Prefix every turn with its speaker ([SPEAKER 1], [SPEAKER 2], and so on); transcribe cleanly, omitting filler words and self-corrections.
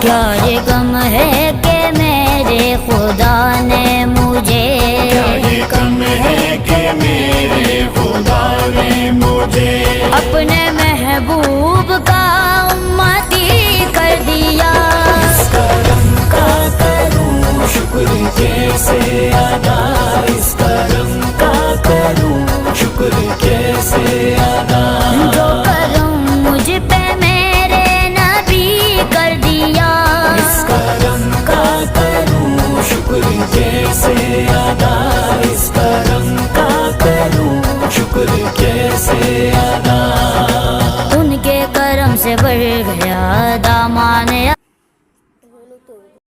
[SPEAKER 1] کیا یہ غم ہے کہ میرے خدا نے مجھے،
[SPEAKER 2] کیا یہ غم ہے کہ میرے خدا نے مجھے
[SPEAKER 1] اپنے محبوب کا امتی کر دیا۔
[SPEAKER 2] اس کرم کا کروں شکر کیسے ادا، اس کرم کا کروں شکر کیسے ادا،
[SPEAKER 1] جو کرم مجھ پہ میرے نبی کر دیا۔
[SPEAKER 2] اس کرم کا کروں شکر کیسے ادا، اس کرم کا کروں شکر کیسے ادا۔
[SPEAKER 1] ان کے کرم سے بڑھ گیا دامان